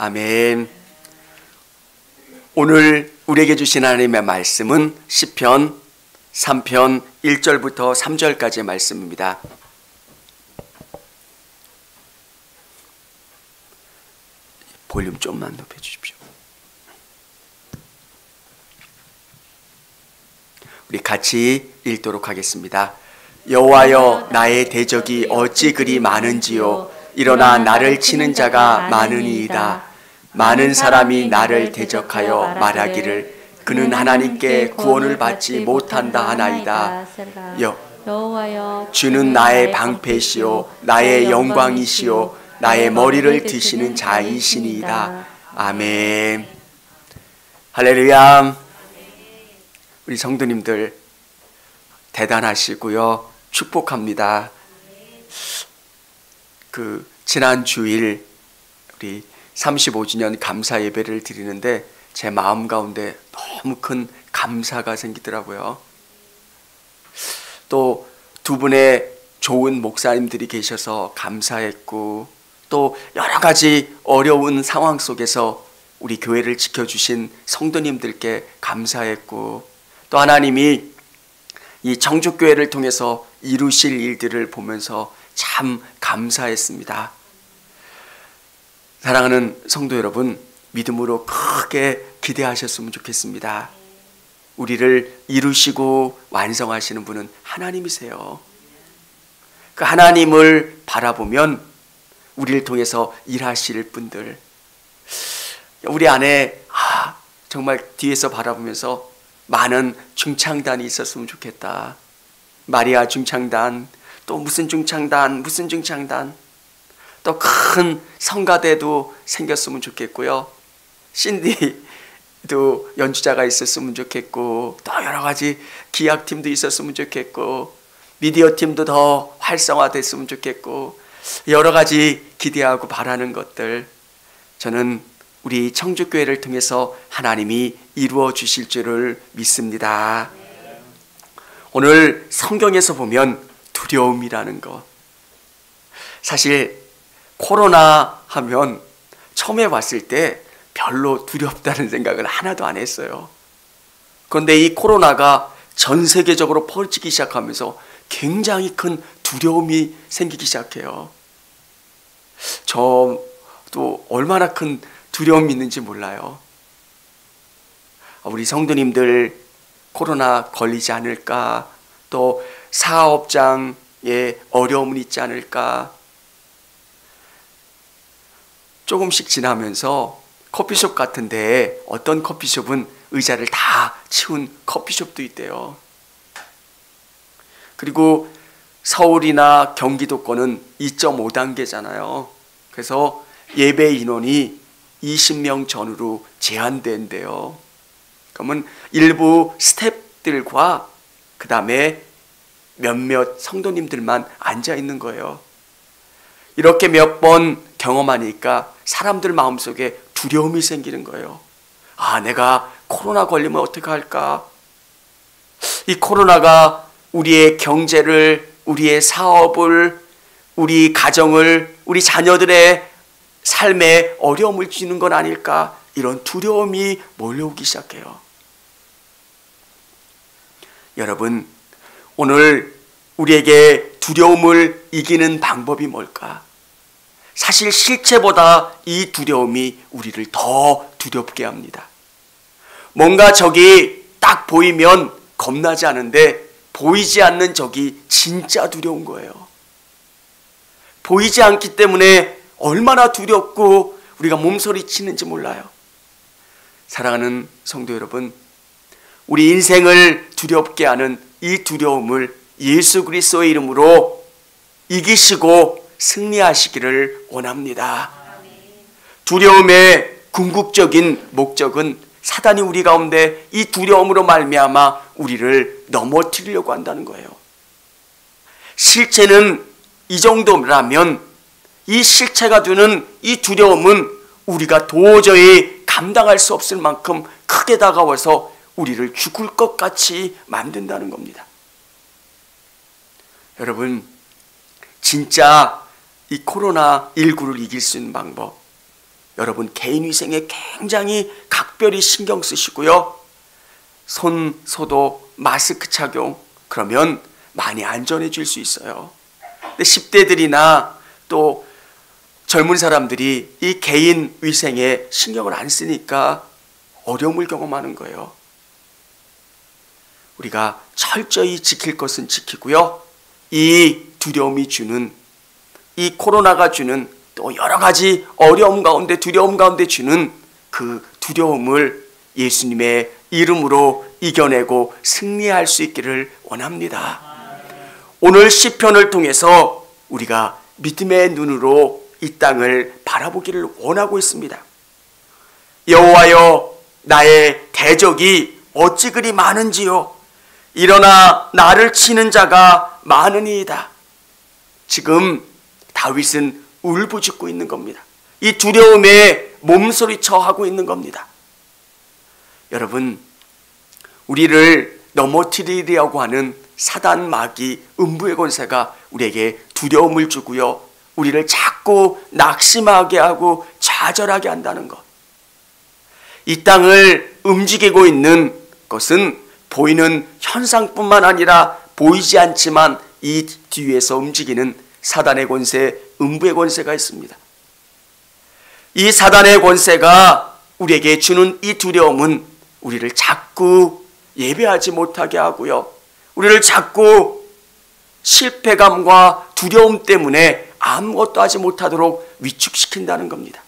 아멘. 오늘 우리에게 주신 하나님의 말씀은 시편 3편 1절부터 3절까지의 말씀입니다. 볼륨 좀만 높여주십시오. 우리 같이 읽도록 하겠습니다. 여호와여, 나의 대적이 어찌 그리 많은지요. 일어나 나를 치는 자가 많으니이다. 많은 사람이 나를 대적하여 말하기를 그는 하나님께 구원을 받지 못한다 하나이다. 여호와여, 주는 나의 방패시요 나의 영광이시요 나의 머리를 드시는 자이시니이다. 아멘. 할렐루야. 우리 성도님들 대단하시고요, 축복합니다. 지난 주일 우리 35주년 감사 예배를 드리는데 제 마음 가운데 너무 큰 감사가 생기더라고요. 또 두 분의 좋은 목사님들이 계셔서 감사했고, 또 여러 가지 어려운 상황 속에서 우리 교회를 지켜주신 성도님들께 감사했고, 또 하나님이 이 청주교회를 통해서 이루실 일들을 보면서 참 감사했습니다. 사랑하는 성도 여러분, 믿음으로 크게 기대하셨으면 좋겠습니다. 우리를 이루시고 완성하시는 분은 하나님이세요. 그 하나님을 바라보면 우리를 통해서 일하실 분들, 우리 안에 정말 뒤에서 바라보면서 많은 중창단이 있었으면 좋겠다. 마리아 중창단, 또 무슨 중창단, 또 큰 성가대도 생겼으면 좋겠고요. 신디도 연주자가 있었으면 좋겠고, 또 여러 가지 기악팀도 있었으면 좋겠고, 미디어 팀도 더 활성화됐으면 좋겠고, 여러 가지 기대하고 바라는 것들, 저는 우리 청주교회를 통해서 하나님이 이루어 주실 줄을 믿습니다. 오늘 성경에서 보면 두려움이라는 것, 사실 코로나 하면 처음에 봤을 때 별로 두렵다는 생각을 하나도 안 했어요. 그런데 이 코로나가 전 세계적으로 퍼지기 시작하면서 굉장히 큰 두려움이 생기기 시작해요. 저도 얼마나 큰 두려움이 있는지 몰라요. 우리 성도님들 코로나 걸리지 않을까, 또 사업장에 어려움은 있지 않을까. 조금씩 지나면서 커피숍 같은데 어떤 커피숍은 의자를 다 치운 커피숍도 있대요. 그리고 서울이나 경기도권은 2.5단계잖아요. 그래서 예배 인원이 20명 전후로 제한된대요. 그러면 일부 스태프들과 그 다음에 몇몇 성도님들만 앉아 있는 거예요. 이렇게 몇 번 경험하니까 사람들 마음속에 두려움이 생기는 거예요. 내가 코로나 걸리면 어떻게 할까? 이 코로나가 우리의 경제를, 우리의 사업을, 우리 가정을, 우리 자녀들의 삶에 어려움을 주는 건 아닐까? 이런 두려움이 몰려오기 시작해요. 여러분, 오늘 우리에게 두려움을 이기는 방법이 뭘까? 사실 실체보다 이 두려움이 우리를 더 두렵게 합니다. 뭔가 적이 딱 보이면 겁나지 않은데 보이지 않는 적이 진짜 두려운 거예요. 보이지 않기 때문에 얼마나 두렵고 우리가 몸서리치는지 몰라요. 사랑하는 성도 여러분, 우리 인생을 두렵게 하는 이 두려움을 예수 그리스도의 이름으로 이기시고 승리하시기를 원합니다. 두려움의 궁극적인 목적은 사단이 우리 가운데 이 두려움으로 말미암아 우리를 넘어뜨리려고 한다는 거예요. 실체는 이 정도라면 이 실체가 주는 이 두려움은 우리가 도저히 감당할 수 없을 만큼 크게 다가와서 우리를 죽을 것 같이 만든다는 겁니다. 여러분, 진짜 이 코로나19를 이길 수 있는 방법, 여러분 개인 위생에 굉장히 각별히 신경 쓰시고요. 손 소독, 마스크 착용, 그러면 많이 안전해질 수 있어요. 근데 10대들이나 또 젊은 사람들이 이 개인 위생에 신경을 안 쓰니까 어려움을 경험하는 거예요. 우리가 철저히 지킬 것은 지키고요. 이 두려움이 주는, 이 코로나가 주는 또 여러 가지 어려움 가운데, 두려움 가운데 주는 그 두려움을 예수님의 이름으로 이겨내고 승리할 수 있기를 원합니다. 오늘 시편을 통해서 우리가 믿음의 눈으로 이 땅을 바라보기를 원하고 있습니다. 여호와여, 나의 대적이 어찌 그리 많은지요. 일어나 나를 치는 자가 많으니이다. 지금 다윗은 울부짖고 있는 겁니다. 이 두려움에 몸소리쳐 하고 있는 겁니다. 여러분, 우리를 넘어뜨리려고 하는 사단, 마귀, 음부의 권세가 우리에게 두려움을 주고요, 우리를 자꾸 낙심하게 하고 좌절하게 한다는 것. 이 땅을 움직이고 있는 것은 보이는 현상뿐만 아니라 보이지 않지만 이 뒤에서 움직이는 사단의 권세, 음부의 권세가 있습니다. 이 사단의 권세가 우리에게 주는 이 두려움은 우리를 자꾸 예배하지 못하게 하고요, 우리를 자꾸 실패감과 두려움 때문에 아무것도 하지 못하도록 위축시킨다는 겁니다.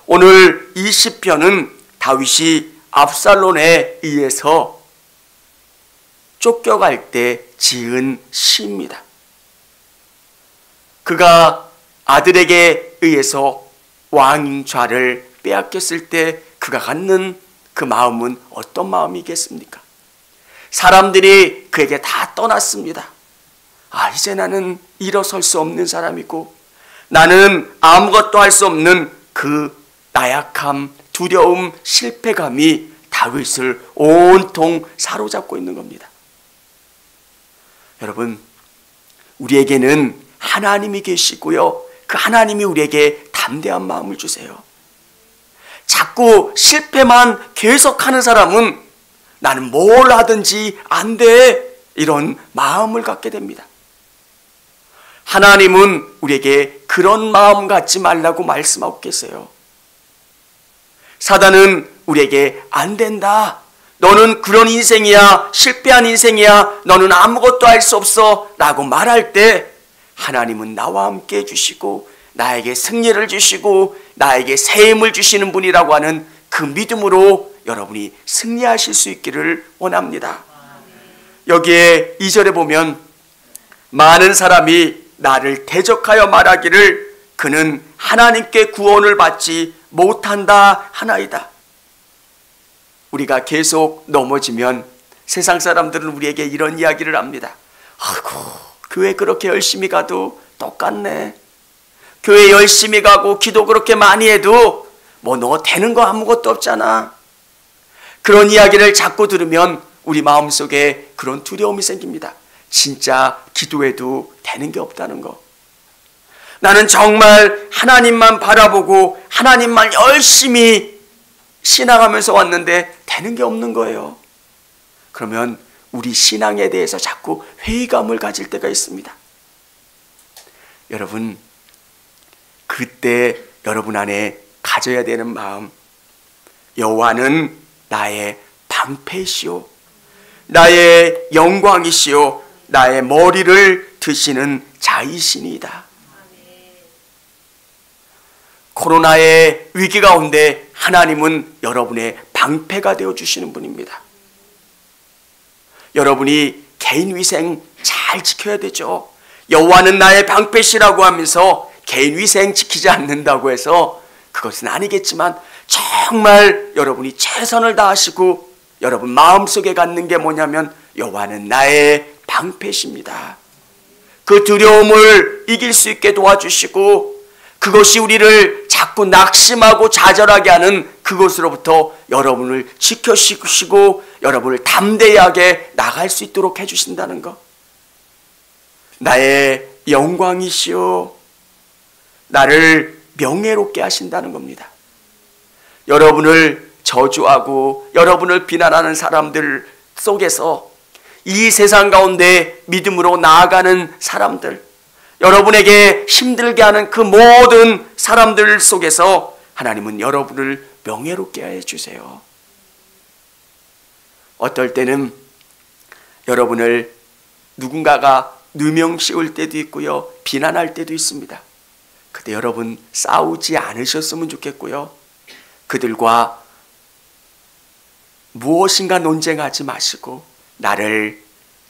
오늘 이 시편은 다윗이 압살롬에 의해서 쫓겨갈 때 지은 시입니다. 그가 아들에게 의해서 왕좌를 빼앗겼을 때 그가 갖는 그 마음은 어떤 마음이겠습니까? 사람들이 그에게 다 떠났습니다. 이제 나는 일어설 수 없는 사람이고, 나는 아무것도 할 수 없는 그 나약함, 두려움, 실패감이 다윗을 온통 사로잡고 있는 겁니다. 여러분, 우리에게는 하나님이 계시고요, 그 하나님이 우리에게 담대한 마음을 주세요. 자꾸 실패만 계속하는 사람은 나는 뭘 하든지 안 돼, 이런 마음을 갖게 됩니다. 하나님은 우리에게 그런 마음 갖지 말라고 말씀하고 계세요. 사단은 우리에게 안 된다, 너는 그런 인생이야, 실패한 인생이야, 너는 아무것도 할 수 없어 라고 말할 때 하나님은 나와 함께 해주시고 나에게 승리를 주시고 나에게 새 힘을 주시는 분이라고 하는 그 믿음으로 여러분이 승리하실 수 있기를 원합니다. 여기에 2절에 보면 많은 사람이 나를 대적하여 말하기를 그는 하나님께 구원을 받지 못한다 하나이다. 우리가 계속 넘어지면 세상 사람들은 우리에게 이런 이야기를 합니다. 아이고, 교회 그렇게 열심히 가도 똑같네. 교회 열심히 가고 기도 그렇게 많이 해도 뭐 너 되는 거 아무것도 없잖아. 그런 이야기를 자꾸 들으면 우리 마음속에 그런 두려움이 생깁니다. 진짜 기도해도 되는 게 없다는 거. 나는 정말 하나님만 바라보고 하나님만 열심히 신앙하면서 왔는데 되는 게 없는 거예요. 그러면 우리 신앙에 대해서 자꾸 회의감을 가질 때가 있습니다. 여러분, 그때 여러분 안에 가져야 되는 마음, 여호와는 나의 방패시오, 나의 영광이시오, 나의 머리를 드시는 자이시니이다. 코로나의 위기 가운데 하나님은 여러분의 방패가 되어주시는 분입니다. 여러분이 개인 위생 잘 지켜야 되죠. 여호와는 나의 방패시라고 하면서 개인 위생 지키지 않는다고 해서 그것은 아니겠지만 정말 여러분이 최선을 다하시고 여러분 마음속에 갖는 게 뭐냐면 여호와는 나의 방패십니다. 그 두려움을 이길 수 있게 도와주시고 그것이 우리를 자꾸 낙심하고 좌절하게 하는 그것으로부터 여러분을 지켜주시고 여러분을 담대하게 나갈 수 있도록 해주신다는 것. 나의 영광이시오, 나를 명예롭게 하신다는 겁니다. 여러분을 저주하고 여러분을 비난하는 사람들 속에서 이 세상 가운데 믿음으로 나아가는 사람들, 여러분에게 힘들게 하는 그 모든 사람들 속에서 하나님은 여러분을 명예롭게 해주세요. 어떨 때는 여러분을 누군가가 누명 씌울 때도 있고요, 비난할 때도 있습니다. 그때 여러분 싸우지 않으셨으면 좋겠고요, 그들과 무엇인가 논쟁하지 마시고 나를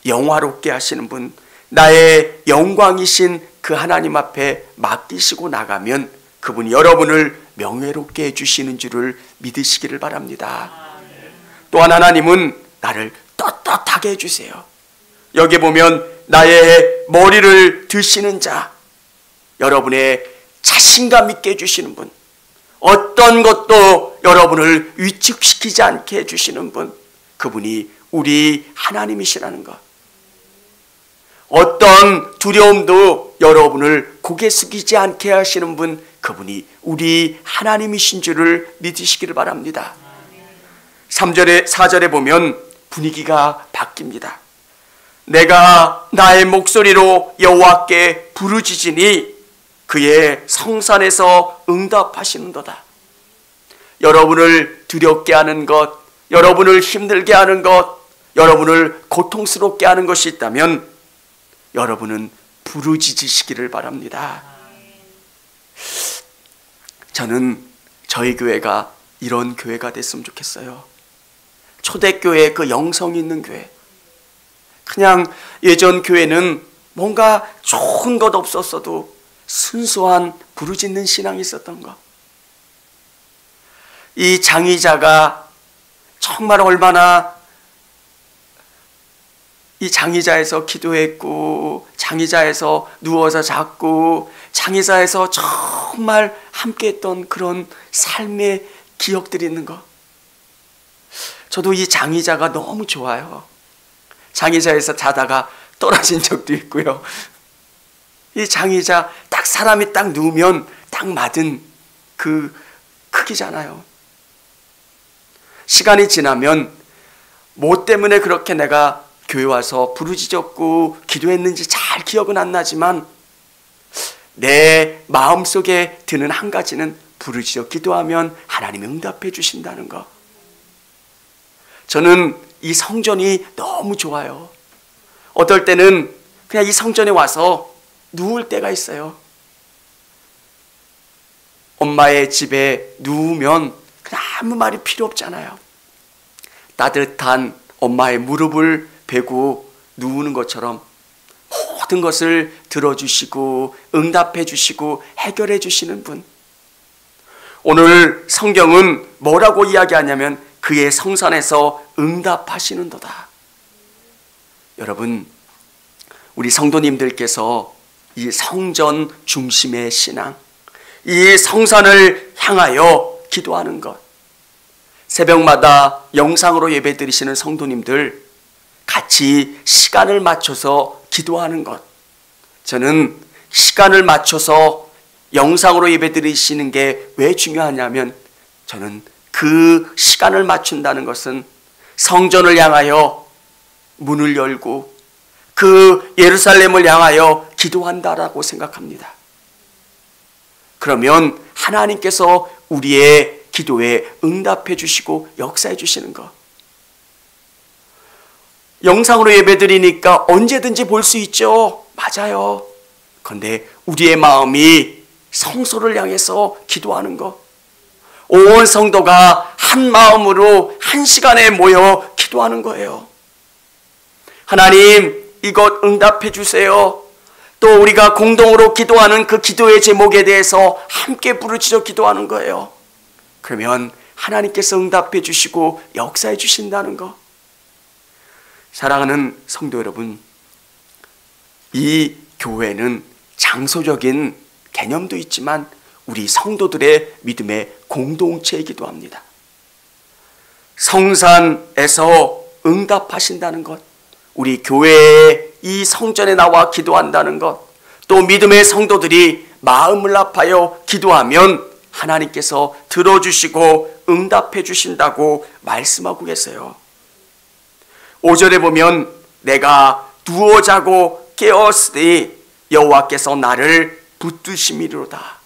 영화롭게 하시는 분, 나의 영광이신 그 하나님 앞에 맡기시고 나가면 그분이 여러분을 명예롭게 해주시는 줄을 믿으시기를 바랍니다. 또한 하나님은 나를 떳떳하게 해주세요. 여기 보면 나의 머리를 드시는 자, 여러분의 자신감 있게 해주시는 분, 어떤 것도 여러분을 위축시키지 않게 해주시는 분, 그분이 우리 하나님이시라는 것. 어떤 두려움도 여러분을 고개 숙이지 않게 하시는 분, 그분이 우리 하나님이신 줄을 믿으시기를 바랍니다. 3절에 4절에 보면 분위기가 바뀝니다. 내가 나의 목소리로 여호와께 부르짖으니 그의 성산에서 응답하시는도다. 여러분을 두렵게 하는 것, 여러분을 힘들게 하는 것, 여러분을 고통스럽게 하는 것이 있다면 여러분은 부르짖으시기를 바랍니다. 저는 저희 교회가 이런 교회가 됐으면 좋겠어요. 초대교회, 그 영성 있는 교회. 그냥 예전 교회는 뭔가 좋은 것 없었어도 순수한 부르짖는 신앙이 있었던 것. 이 장의자가 정말 얼마나 이 장의자에서 기도했고, 장의자에서 누워서 잤고, 장의자에서 정말 함께했던 그런 삶의 기억들이 있는 것. 저도 이 장의자가 너무 좋아요. 장의자에서 자다가 떨어진 적도 있고요. 이 장의자 딱 사람이 딱 누우면 딱 맞은 그 크기잖아요. 시간이 지나면 뭐 때문에 그렇게 내가 교회 와서 부르짖었고 기도했는지 잘 기억은 안 나지만 내 마음속에 드는 한 가지는 부르짖어 기도하면 하나님이 응답해 주신다는 것. 저는 이 성전이 너무 좋아요. 어떨 때는 그냥 이 성전에 와서 누울 때가 있어요. 엄마의 집에 누우면 그냥 아무 말이 필요 없잖아요. 따뜻한 엄마의 무릎을 베고 누우는 것처럼 모든 것을 들어주시고 응답해 주시고 해결해 주시는 분. 오늘 성경은 뭐라고 이야기하냐면 그의 성산에서 응답하시는도다. 여러분, 우리 성도님들께서 이 성전 중심의 신앙, 이 성산을 향하여 기도하는 것, 새벽마다 영상으로 예배드리시는 성도님들 같이 시간을 맞춰서 기도하는 것, 저는 시간을 맞춰서 영상으로 예배드리시는 게 왜 중요하냐면 저는 그 시간을 맞춘다는 것은 성전을 향하여 문을 열고 그 예루살렘을 향하여 기도한다라고 생각합니다. 그러면 하나님께서 우리의 기도에 응답해 주시고 역사해 주시는 것. 영상으로 예배드리니까 언제든지 볼 수 있죠. 맞아요. 그런데 우리의 마음이 성소를 향해서 기도하는 것, 온 성도가 한 마음으로 한 시간에 모여 기도하는 거예요. 하나님, 이것 응답해 주세요. 또 우리가 공동으로 기도하는 그 기도의 제목에 대해서 함께 부르짖어 기도하는 거예요. 그러면 하나님께서 응답해 주시고 역사해 주신다는 것. 사랑하는 성도 여러분, 이 교회는 장소적인 개념도 있지만 우리 성도들의 믿음의 공동체이기도 합니다. 성산에서 응답하신다는 것, 우리 교회의 이 성전에 나와 기도한다는 것, 또 믿음의 성도들이 마음을 합하여 기도하면 하나님께서 들어주시고 응답해 주신다고 말씀하고 계세요. 5절에 보면 내가 누워 자고 깨었으니 여호와께서 나를 붙드심이로다.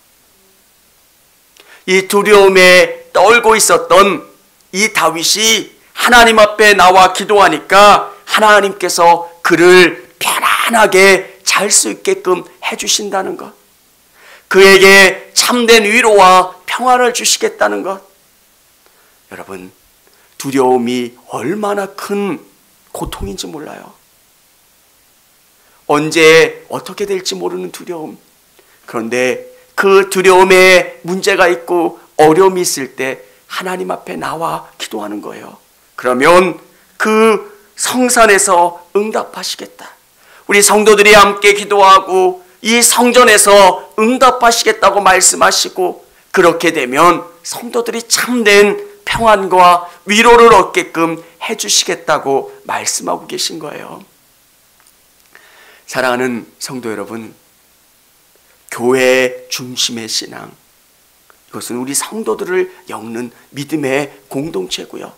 이 두려움에 떨고 있었던 이 다윗이 하나님 앞에 나와 기도하니까 하나님께서 그를 편안하게 잘 수 있게끔 해주신다는 것, 그에게 참된 위로와 평안을 주시겠다는 것. 여러분, 두려움이 얼마나 큰 고통인지 몰라요. 언제 어떻게 될지 모르는 두려움. 그런데 그 두려움에 문제가 있고 어려움이 있을 때 하나님 앞에 나와 기도하는 거예요. 그러면 그 성산에서 응답하시겠다. 우리 성도들이 함께 기도하고 이 성전에서 응답하시겠다고 말씀하시고, 그렇게 되면 성도들이 참된 평안과 위로를 얻게끔 해주시겠다고 말씀하고 계신 거예요. 사랑하는 성도 여러분, 교회 중심의 신앙, 이것은 우리 성도들을 엮는 믿음의 공동체고요.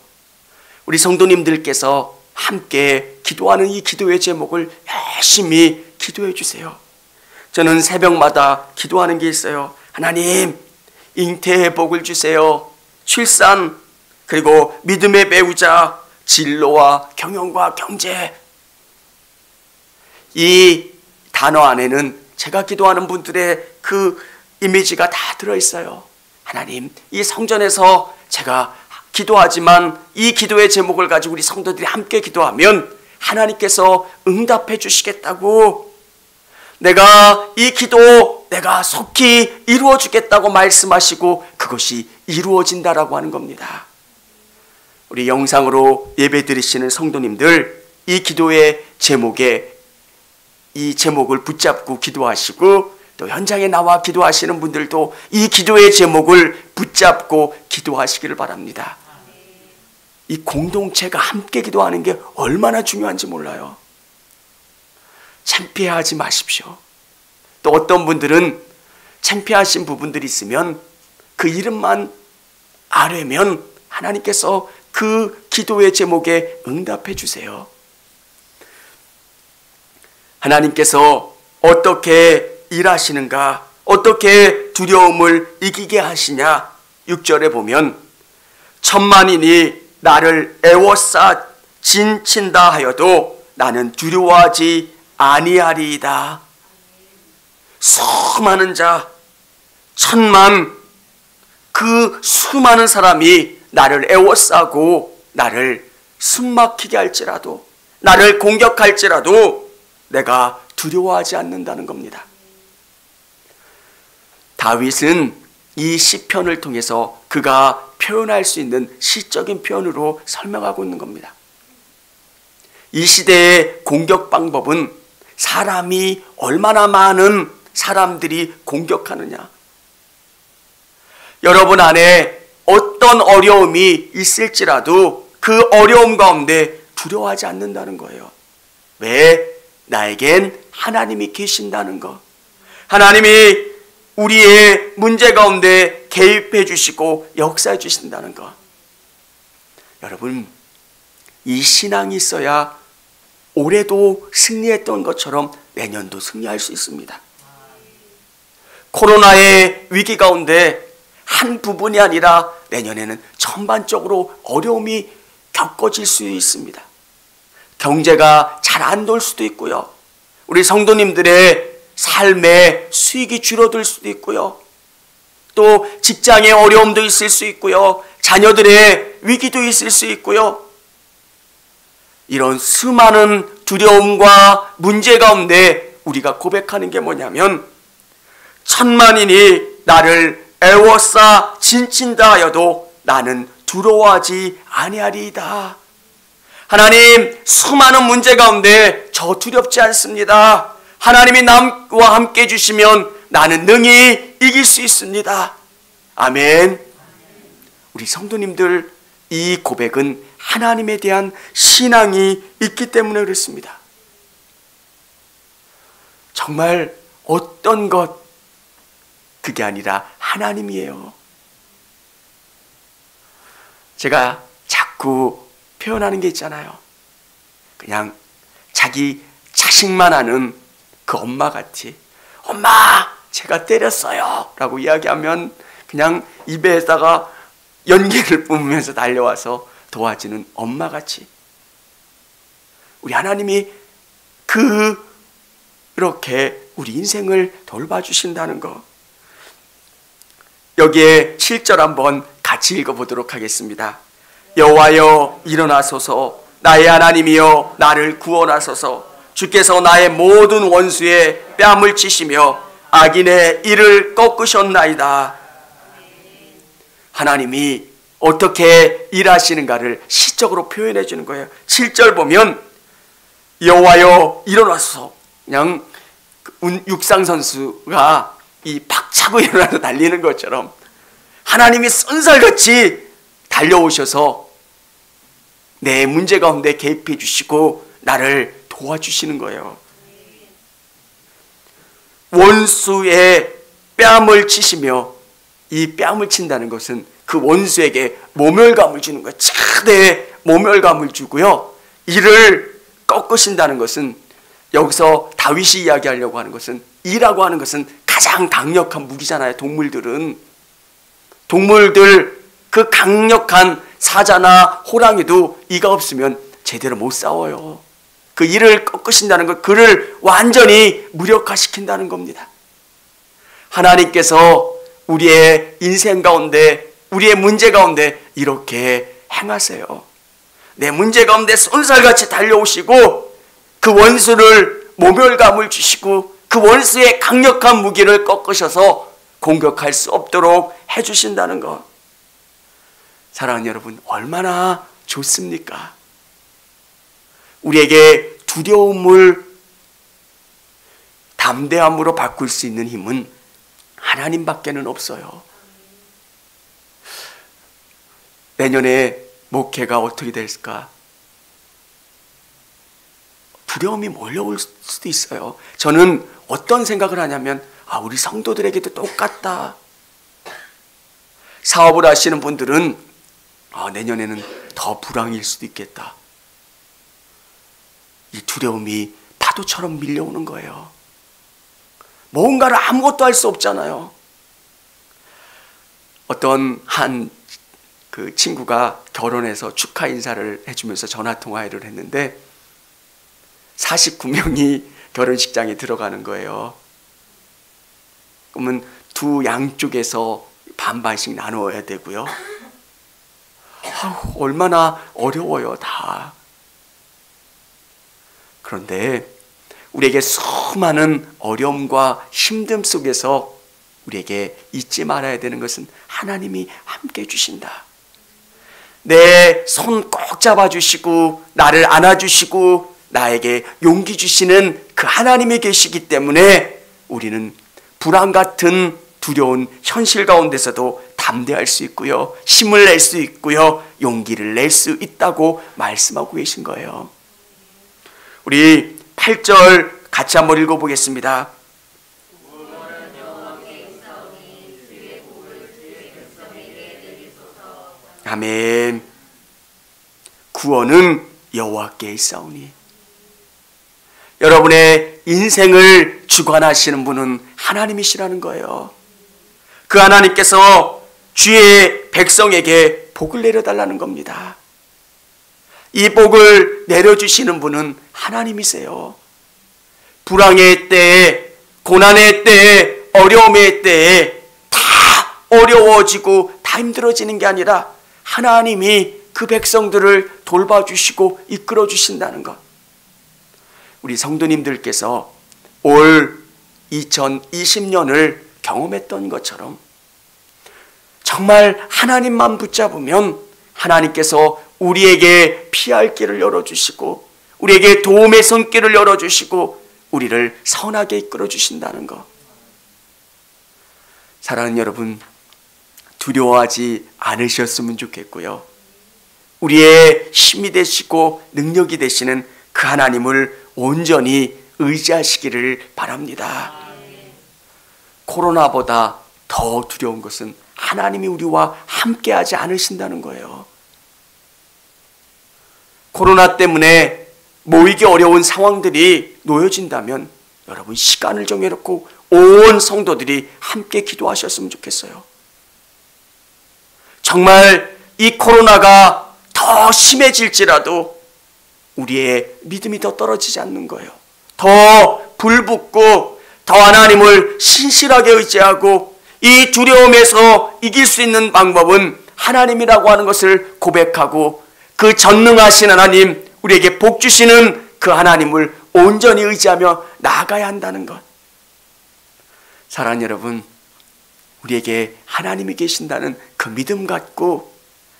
우리 성도님들께서 함께 기도하는 이 기도의 제목을 열심히 기도해 주세요. 저는 새벽마다 기도하는 게 있어요. 하나님, 잉태의 복을 주세요. 출산, 그리고 믿음의 배우자, 진로와 경영과 경제. 이 단어 안에는 제가 기도하는 분들의 그 이미지가 다 들어있어요. 하나님, 이 성전에서 제가 기도하지만 이 기도의 제목을 가지고 우리 성도들이 함께 기도하면 하나님께서 응답해 주시겠다고, 내가 이 기도 내가 속히 이루어 주겠다고 말씀하시고 그것이 이루어진다라고 하는 겁니다. 우리 영상으로 예배 드리시는 성도님들, 이 기도의 제목에 이 제목을 붙잡고 기도하시고, 또 현장에 나와 기도하시는 분들도 이 기도의 제목을 붙잡고 기도하시기를 바랍니다. 이 공동체가 함께 기도하는 게 얼마나 중요한지 몰라요. 창피하지 마십시오. 또 어떤 분들은 창피하신 부분들이 있으면 그 이름만 아뢰면 하나님께서 그 기도의 제목에 응답해 주세요. 하나님께서 어떻게 일하시는가, 어떻게 두려움을 이기게 하시냐. 6절에 보면 천만인이 나를 애워싸 진친다 하여도 나는 두려워하지 아니하리이다. 수많은 자, 천만, 그 수많은 사람이 나를 애워싸고 나를 숨막히게 할지라도, 나를 공격할지라도 내가 두려워하지 않는다는 겁니다. 다윗은 이 시편을 통해서 그가 표현할 수 있는 시적인 표현으로 설명하고 있는 겁니다. 이 시대의 공격 방법은 사람이 얼마나 많은 사람들이 공격하느냐, 여러분 안에 어떤 어려움이 있을지라도 그 어려움 가운데 두려워하지 않는다는 거예요. 왜? 나에겐 하나님이 계신다는 것, 하나님이 우리의 문제 가운데 개입해 주시고 역사해 주신다는 것. 여러분, 이 신앙이 있어야 올해도 승리했던 것처럼 내년도 승리할 수 있습니다. 코로나의 위기 가운데 한 부분이 아니라 내년에는 전반적으로 어려움이 겪어질 수 있습니다. 경제가 잘 안 돌 수도 있고요. 우리 성도님들의 삶의 수익이 줄어들 수도 있고요. 또 직장의 어려움도 있을 수 있고요. 자녀들의 위기도 있을 수 있고요. 이런 수많은 두려움과 문제 가운데 우리가 고백하는 게 뭐냐면, 천만인이 나를 애워싸 진친다 하여도 나는 두려워하지 아니하리이다. 하나님, 수많은 문제 가운데 저 두렵지 않습니다. 하나님이 나와 함께 해주시면 나는 능히 이길 수 있습니다. 아멘. 우리 성도님들, 이 고백은 하나님에 대한 신앙이 있기 때문에 그렇습니다. 정말 어떤 것, 그게 아니라 하나님이에요. 제가 자꾸 표현하는 게 있잖아요. 그냥 자기 자식만 아는 그 엄마같이, 엄마 제가 때렸어요 라고 이야기하면 그냥 입에다가 연기를 뿜으면서 달려와서 도와주는 엄마같이, 우리 하나님이 그렇게 우리 인생을 돌봐주신다는 거. 여기에 7절 한번 같이 읽어보도록 하겠습니다. 여호와여 일어나소서, 나의 하나님이여 나를 구원하소서. 주께서 나의 모든 원수의 뺨을 치시며 악인의 이를 꺾으셨나이다. 하나님이 어떻게 일하시는가를 시적으로 표현해 주는 거예요. 7절 보면 여호와여 일어나소서, 그냥 육상 선수가 이 박차고 일어나서 달리는 것처럼 하나님이 쏜살같이 달려오셔서 내 문제 가운데 개입해 주시고 나를 도와주시는 거예요. 원수의 뺨을 치시며, 이 뺨을 친다는 것은 그 원수에게 모멸감을 주는 거예요. 차대 모멸감을 주고요. 이를 꺾으신다는 것은, 여기서 다윗이 이야기하려고 하는 것은, 이라고 하는 것은 가장 강력한 무기잖아요. 동물들 그 강력한 사자나 호랑이도 이가 없으면 제대로 못 싸워요. 그 이를 꺾으신다는 것, 그를 완전히 무력화시킨다는 겁니다. 하나님께서 우리의 인생 가운데, 우리의 문제 가운데 이렇게 행하세요. 내 문제 가운데 쏜살같이 달려오시고 그 원수를 모멸감을 주시고 그 원수의 강력한 무기를 꺾으셔서 공격할 수 없도록 해주신다는 것. 사랑하는 여러분, 얼마나 좋습니까? 우리에게 두려움을 담대함으로 바꿀 수 있는 힘은 하나님밖에는 없어요. 내년에 목회가 어떻게 될까? 두려움이 몰려올 수도 있어요. 저는 어떤 생각을 하냐면, 우리 성도들에게도 똑같다. 사업을 하시는 분들은 내년에는 더 불황일 수도 있겠다. 이 두려움이 파도처럼 밀려오는 거예요. 뭔가를 아무것도 할 수 없잖아요. 어떤 그 친구가 결혼해서 축하 인사를 해주면서 전화통화를 했는데 49명이 결혼식장에 들어가는 거예요. 그러면 두 양쪽에서 반반씩 나누어야 되고요. 얼마나 어려워요, 다. 그런데 우리에게 수많은 어려움과 힘듦 속에서 우리에게 잊지 말아야 되는 것은 하나님이 함께 해주신다. 내 손 꼭 잡아주시고 나를 안아주시고 나에게 용기 주시는 그 하나님이 계시기 때문에 우리는 불안 같은 두려운 현실 가운데서도 담대할 수 있고요, 힘을 낼 수 있고요, 용기를 낼 수 있다고 말씀하고 계신 거예요. 우리 8절 같이 한번 읽어보겠습니다. 아멘. 구원은 여호와께 있사오니. 여러분의 인생을 주관하시는 분은 하나님이시라는 거예요. 그 하나님께서 주의 백성에게 복을 내려달라는 겁니다. 이 복을 내려주시는 분은 하나님이세요. 불황의 때에, 고난의 때에, 어려움의 때에 다 어려워지고 다 힘들어지는 게 아니라 하나님이 그 백성들을 돌봐주시고 이끌어주신다는 것. 우리 성도님들께서 올 2020년을 경험했던 것처럼 정말 하나님만 붙잡으면 하나님께서 우리에게 피할 길을 열어주시고 우리에게 도움의 손길을 열어주시고 우리를 선하게 이끌어주신다는 것. 사랑하는 여러분, 두려워하지 않으셨으면 좋겠고요. 우리의 힘이 되시고 능력이 되시는 그 하나님을 온전히 의지하시기를 바랍니다. 코로나보다 더 두려운 것은 하나님이 우리와 함께하지 않으신다는 거예요. 코로나 때문에 모이기 어려운 상황들이 놓여진다면 여러분 시간을 정해놓고 온 성도들이 함께 기도하셨으면 좋겠어요. 정말 이 코로나가 더 심해질지라도 우리의 믿음이 더 떨어지지 않는 거예요. 더 불붙고 더 하나님을 신실하게 의지하고 이 두려움에서 이길 수 있는 방법은 하나님이라고 하는 것을 고백하고 그 전능하신 하나님, 우리에게 복 주시는 그 하나님을 온전히 의지하며 나아가야 한다는 것. 사랑하는 여러분, 우리에게 하나님이 계신다는 그 믿음 갖고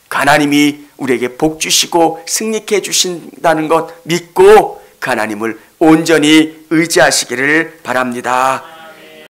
그 하나님이 우리에게 복 주시고 승리케 해 주신다는 것 믿고 그 하나님을 온전히 의지하시기를 바랍니다.